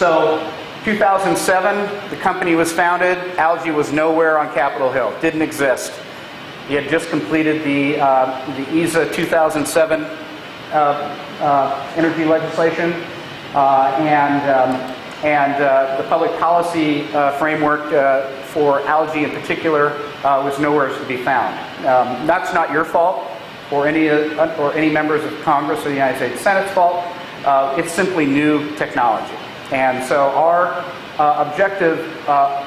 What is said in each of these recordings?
So 2007, the company was founded. Algae was nowhere on Capitol Hill. Didn't exist. He had just completed the ESA 2007 energy legislation, and the public policy framework for algae in particular was nowhere to be found. That's not your fault, or any members of Congress or the United States Senate's fault. It's simply new technology. And so our objective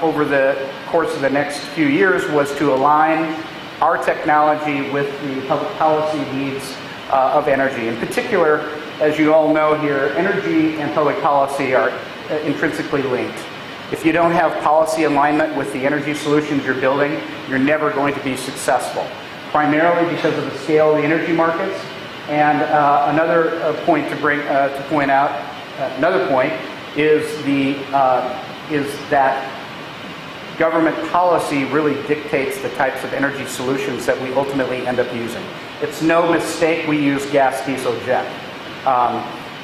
over the course of the next few years was to align our technology with the public policy needs of energy. In particular, as you all know here, energy and public policy are intrinsically linked. If you don't have policy alignment with the energy solutions you're building, you're never going to be successful, primarily because of the scale of the energy markets. And another point to point out, another point is that government policy really dictates the types of energy solutions that we ultimately end up using. It's no mistake we use gas, diesel, jet,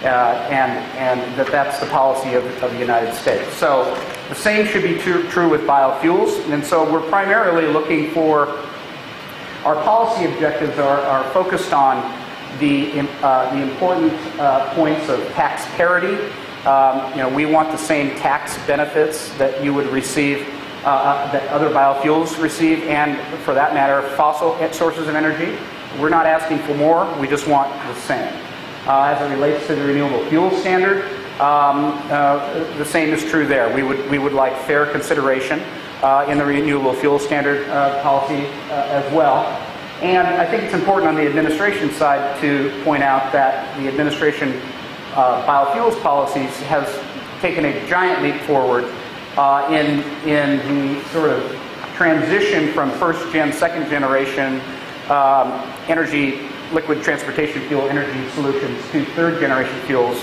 and that's the policy of the United States. So the same should be true with biofuels, and so we're primarily looking for, our policy objectives are focused on the important points of tax parity. We want the same tax benefits that you would receive, that other biofuels receive, and for that matter, fossil sources of energy. We're not asking for more, we just want the same. As it relates to the renewable fuel standard, the same is true there. We would like fair consideration in the renewable fuel standard policy as well. And I think it's important on the administration side to point out that the administration biofuels policies has taken a giant leap forward in the sort of transition from first-gen, second-generation energy, liquid transportation fuel energy solutions to third-generation fuels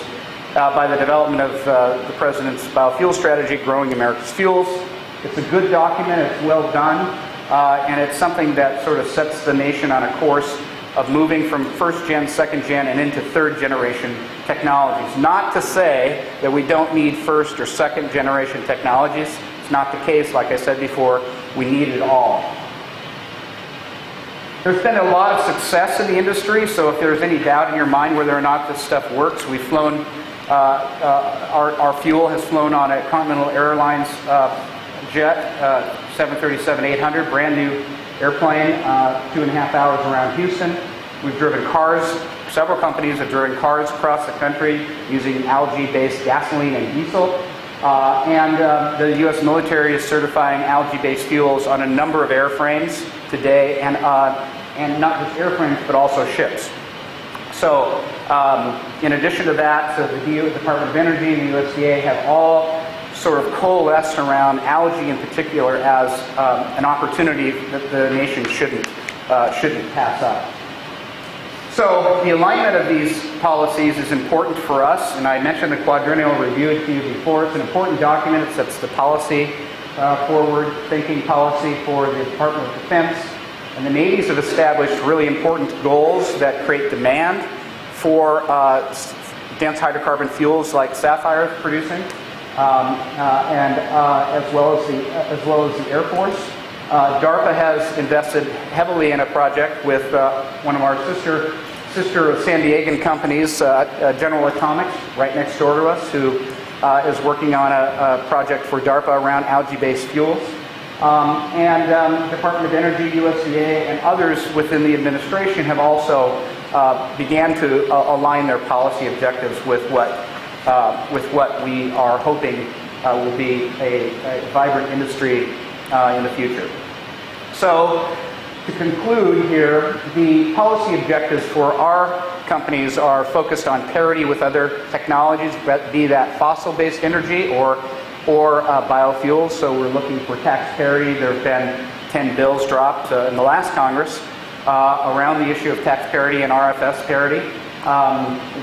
by the development of the President's biofuel strategy, Growing America's Fuels. It's a good document, it's well done, and it's something that sort of sets the nation on a course of moving from first-gen, second-gen, and into third-generation technologies. Not to say that we don't need first- or second-generation technologies. It's not the case, like I said before, we need it all. There's been a lot of success in the industry, so if there's any doubt in your mind whether or not this stuff works, we've flown, our fuel has flown on a Continental Airlines jet, 737-800, brand new airplane, 2.5 hours around Houston. We've driven cars, several companies have driven cars across the country using algae-based gasoline and diesel. And the U.S. military is certifying algae-based fuels on a number of airframes today, and not just airframes, but also ships. So in addition to that, so the Department of Energy and the USDA have all sort of coalesced around algae in particular as an opportunity that the nation shouldn't pass up. So the alignment of these policies is important for us, and I mentioned the quadrennial review to you before. It's an important document. It sets the policy, forward-thinking policy for the Department of Defense. And the Navies have established really important goals that create demand for dense hydrocarbon fuels like Sapphire is producing, and as well as the Air Force. DARPA has invested heavily in a project with one of our sister San Diegan companies, General Atomics, right next door to us, who is working on a project for DARPA around algae-based fuels. And Department of Energy, USDA, and others within the administration have also began to align their policy objectives with what we are hoping will be a vibrant industry in the future. So, to conclude here, the policy objectives for our companies are focused on parity with other technologies, be that fossil-based energy or biofuels. So we're looking for tax parity. There have been 10 bills dropped in the last Congress around the issue of tax parity and RFS parity.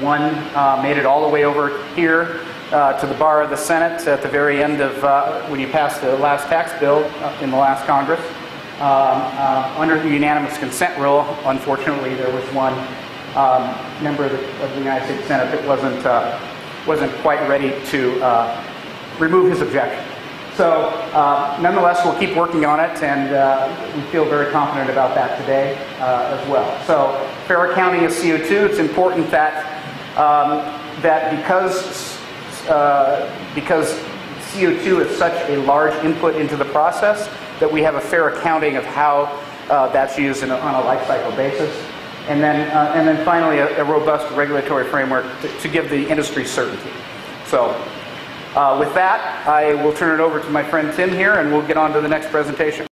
One made it all the way over here to the bar of the Senate at the very end of when you passed the last tax bill in the last Congress. Under the unanimous consent rule, unfortunately, there was one member of the United States Senate that wasn't quite ready to remove his objection. So nonetheless, we'll keep working on it, and we feel very confident about that today as well. So fair accounting of CO2, it's important that because CO2 is such a large input into the process, that we have a fair accounting of how that's used on a life cycle basis. And then finally, a robust regulatory framework to give the industry certainty. So with that, I will turn it over to my friend Tim here, and we'll get on to the next presentation.